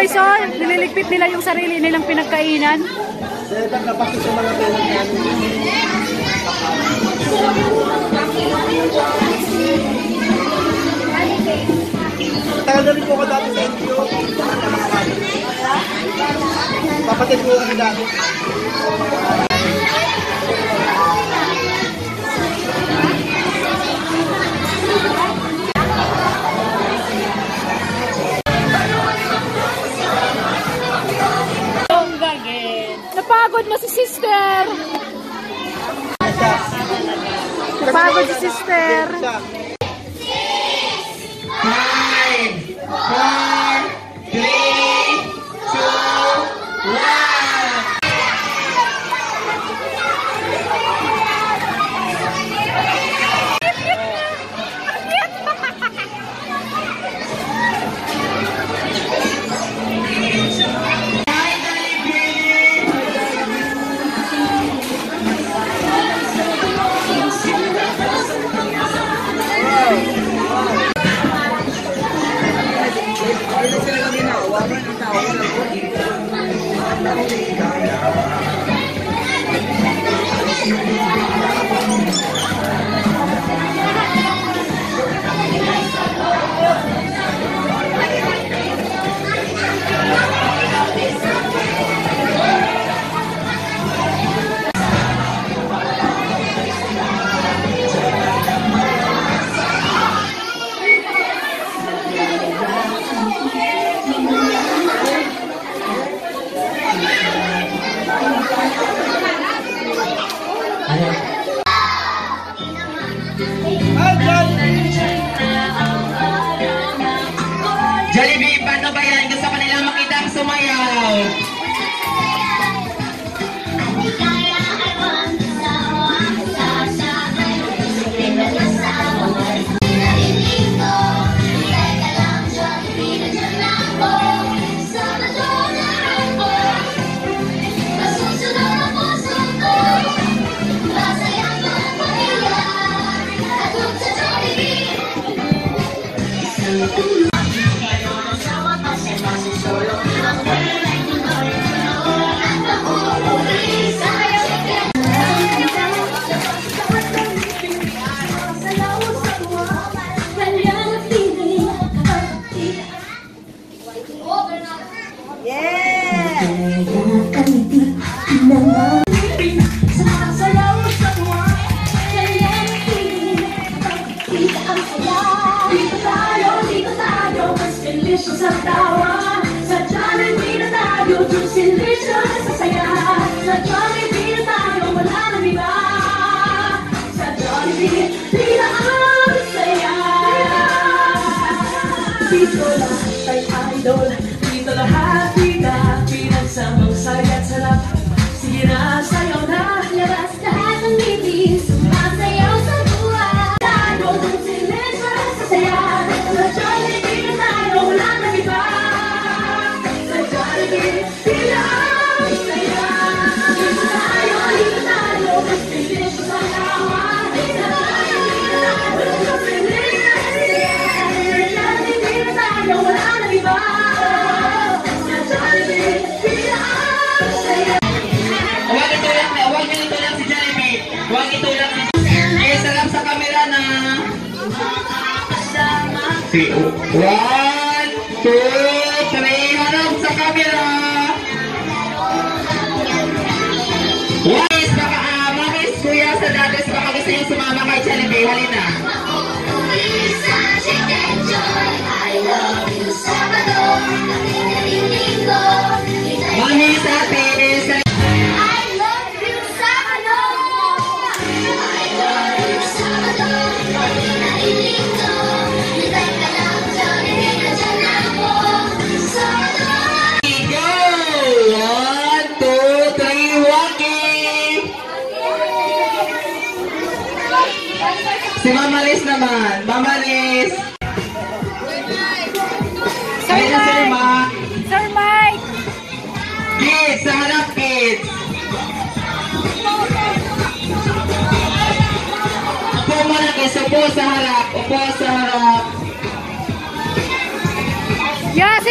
guys, oh, nililigpit nila yung sarili nilang pinagkainan. Tagal na rin po ako dati sa NGO. Papatid ko ako dati. Napagod na si sister. Napagod si sister. 5, 4, 3, 2, 1. Jollibee, paano ba yan? Gusto ko nila makita ang sumayaw. Sa tawa, sa Jollibee na tayo, delicious sa saya. Sa Jollibee na tayo, wala nang iba. Sa Jollibee, tila ang saya. Dito lahat ay idol, dito lahat tita, pinagsamang saya at sarap. Sige na, sayaw na, labas lahat ng babies, masayaw sa tuwa. Tayo, delicious sa saya. Sa Jollibee na tayo, wala nang iba. Sa Jollibee, tila ang saya. Dito tayo, mas delicious ang tawa. Sa Jollibee na tayo, mas delicious ang saya. Sa Jollibee na tayo, wala nang iba. Sa Jollibee, tila ang saya. Huwag itulak si Jollibee. Huwag itulak si Jollibee. Eh, sarap sa camera na. 1, 2, 3, harap sa camera. Mamis, mamis, kuya sa dadas, baka gusto niyo sumama kay Jollibee. Halina. Mamis, ate, si Mama Liz naman. Mama Liz. Sir Mike. Sir Mike. Kids, sa harap kids. Upo muna kids. Upo sa harap. Upo sa harap. Yeah, si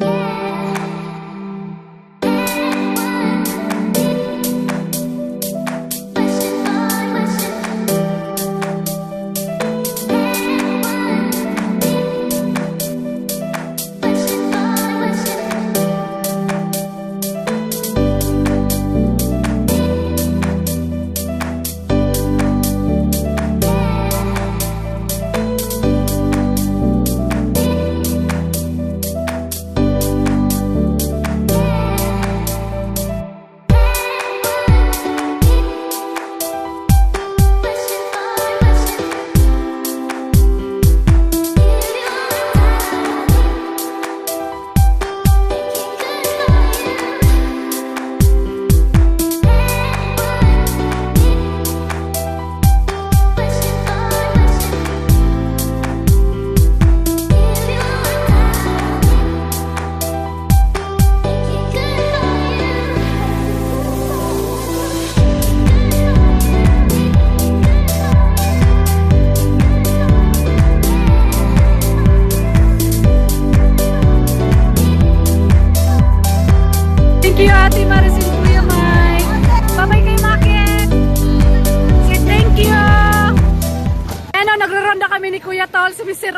Yeah.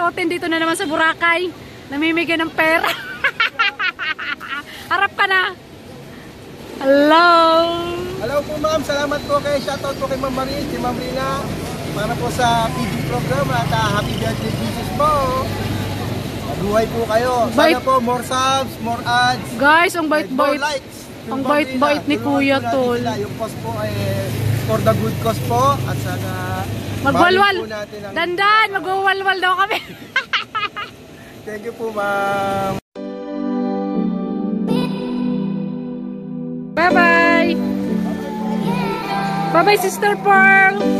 Oten dito na naman sa Boracay. Namimigay ng pera. Harap ka na. Hello. Hello po ma'am, salamat po kay shoutout po kay Ma'am Marie, si Ma'am Rina. Para po sa PG program at happy birthday Jesus po. Mabuhay po kayo. Sana Bait. po more subs, more ads. Guys, ang more bait-bait. likes. Ang bait-bait ni Kuya Tol. Yung post po ay for the good cause po. At sana Magwalwal. bahalin po natin ang- Dandan, magwawalwal daw kami. Thank you po ma'am. Bye-bye. Bye-bye, Sister Pearl.